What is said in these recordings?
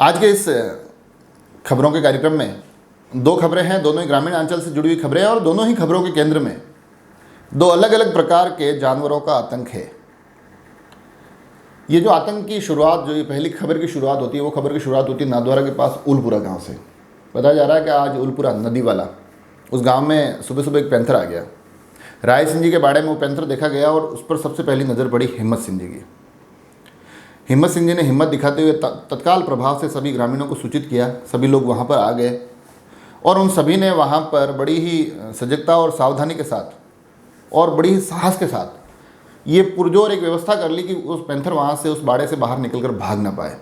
आज के इस खबरों के कार्यक्रम में दो खबरें हैं, दोनों ही ग्रामीण अंचल से जुड़ी हुई खबरें हैं और दोनों ही खबरों के केंद्र में दो अलग अलग प्रकार के जानवरों का आतंक है। ये जो आतंक की शुरुआत, जो ये पहली खबर की शुरुआत होती है, वो खबर की शुरुआत होती है नाथद्वारा के पास उलपुरा गांव से। बताया जा रहा है कि आज उलपुरा नदी वाला उस गांव में सुबह सुबह एक पैंथर आ गया। राय सिंह जी के बाड़े में वो पैंथर देखा गया और उस पर सबसे पहली नज़र पड़ी हिम्मत सिंह जी की। हिम्मत सिंह जी ने हिम्मत दिखाते हुए तत्काल प्रभाव से सभी ग्रामीणों को सूचित किया। सभी लोग वहाँ पर आ गए और उन सभी ने वहाँ पर बड़ी ही सजगता और सावधानी के साथ और बड़ी ही साहस के साथ ये पुरजोर एक व्यवस्था कर ली कि उस पैंथर वहाँ से, उस बाड़े से बाहर निकलकर भाग ना पाए।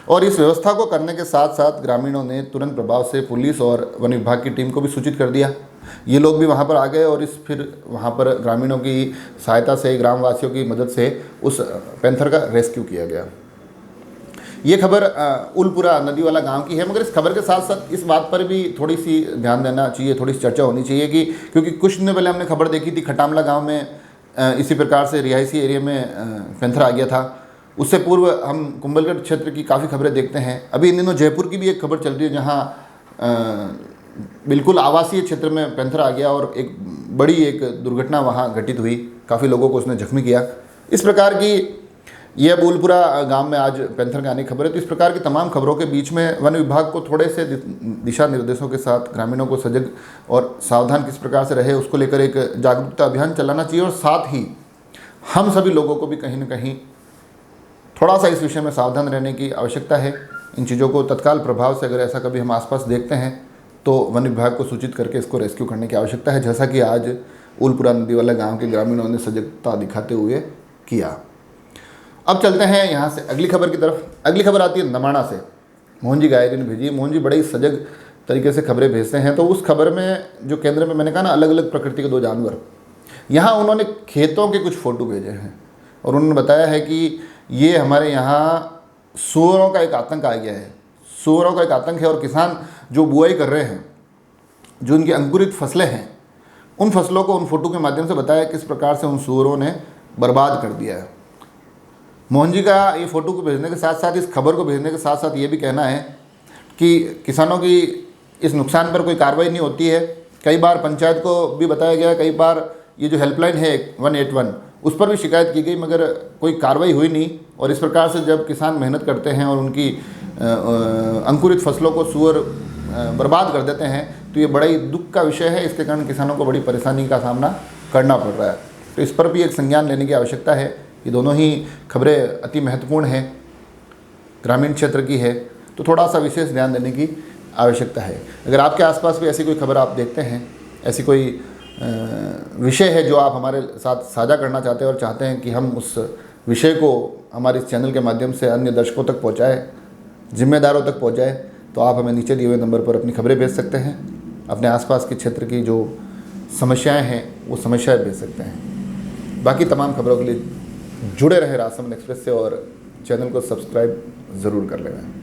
और इस व्यवस्था को करने के साथ साथ ग्रामीणों ने तुरंत प्रभाव से पुलिस और वन विभाग की टीम को भी सूचित कर दिया। ये लोग भी वहाँ पर आ गए और फिर वहाँ पर ग्रामीणों की सहायता से, ग्रामवासियों की मदद से उस पैंथर का रेस्क्यू किया गया। ये खबर उलपुरा नदी वाला गांव की है, मगर इस खबर के साथ साथ इस बात पर भी थोड़ी सी ध्यान देना चाहिए, थोड़ी सी चर्चा होनी चाहिए कि क्योंकि कुछ दिन पहले हमने खबर देखी थी खटामला गांव में इसी प्रकार से रिहायशी एरिया में पैंथर आ गया था। उससे पूर्व हम कुंभलगढ़ क्षेत्र की काफ़ी खबरें देखते हैं। अभी इन दिनों जयपुर की भी एक खबर चल रही है जहाँ बिल्कुल आवासीय क्षेत्र में पैंथर आ गया और एक बड़ी एक दुर्घटना वहाँ घटित हुई, काफ़ी लोगों को उसने जख्मी किया। इस प्रकार की ये अब उलपुरा गांव में आज पैंथर के आने की खबर है। तो इस प्रकार की तमाम खबरों के बीच में वन विभाग को थोड़े से दिशा निर्देशों के साथ ग्रामीणों को सजग और सावधान किस प्रकार से रहे उसको लेकर एक जागरूकता अभियान चलाना चाहिए। और साथ ही हम सभी लोगों को भी कहीं ना कहीं थोड़ा सा इस विषय में सावधान रहने की आवश्यकता है। इन चीज़ों को तत्काल प्रभाव से अगर ऐसा कभी हम आसपास देखते हैं तो वन विभाग को सूचित करके इसको रेस्क्यू करने की आवश्यकता है, जैसा कि आज उलपुरा नदी वाला गाँव के ग्रामीणों ने सजगता दिखाते हुए किया। अब चलते हैं यहाँ से अगली खबर की तरफ। अगली खबर आती है नमाणा से। मोहन जी गायरी ने भेजी। मोहन जी बड़े ही सजग तरीके से खबरें भेजते हैं। तो उस खबर में जो केंद्र में मैंने कहा ना, अलग अलग प्रकृति के दो जानवर, यहाँ उन्होंने खेतों के कुछ फ़ोटो भेजे हैं और उन्होंने बताया है कि ये हमारे यहाँ सूअरों का एक आतंक आ गया है। सूअरों का एक आतंक है और किसान जो बुआई कर रहे हैं, जो उनकी अंकुरित फसलें हैं, उन फसलों को उन फोटो के माध्यम से बताया किस प्रकार से उन सूअरों ने बर्बाद कर दिया है। मोहन जी का ये फ़ोटो को भेजने के साथ साथ, इस खबर को भेजने के साथ साथ ये भी कहना है कि किसानों की इस नुकसान पर कोई कार्रवाई नहीं होती है। कई बार पंचायत को भी बताया गया, कई बार ये जो हेल्पलाइन है 181 उस पर भी शिकायत की गई, मगर कोई कार्रवाई हुई नहीं। और इस प्रकार से जब किसान मेहनत करते हैं और उनकी अंकुरित फसलों को सूअर बर्बाद कर देते हैं तो ये बड़ा ही दुख का विषय है। इसके कारण किसानों को बड़ी परेशानी का सामना करना पड़ रहा है। तो इस पर भी एक संज्ञान लेने की आवश्यकता है। ये दोनों ही खबरें अति महत्वपूर्ण हैं, ग्रामीण क्षेत्र की है, तो थोड़ा सा विशेष ध्यान देने की आवश्यकता है। अगर आपके आसपास भी ऐसी कोई खबर आप देखते हैं, ऐसी कोई विषय है जो आप हमारे साथ साझा करना चाहते हैं और चाहते हैं कि हम उस विषय को हमारे इस चैनल के माध्यम से अन्य दर्शकों तक पहुँचाएँ, जिम्मेदारों तक पहुँचाएँ, तो आप हमें नीचे दिए हुए नंबर पर अपनी खबरें भेज सकते हैं। अपने आसपास के क्षेत्र की जो समस्याएं हैं वो समस्याएं भेज सकते हैं। बाकी तमाम खबरों के लिए जुड़े रहे राजसमंद एक्सप्रेस से और चैनल को सब्सक्राइब ज़रूर कर लें।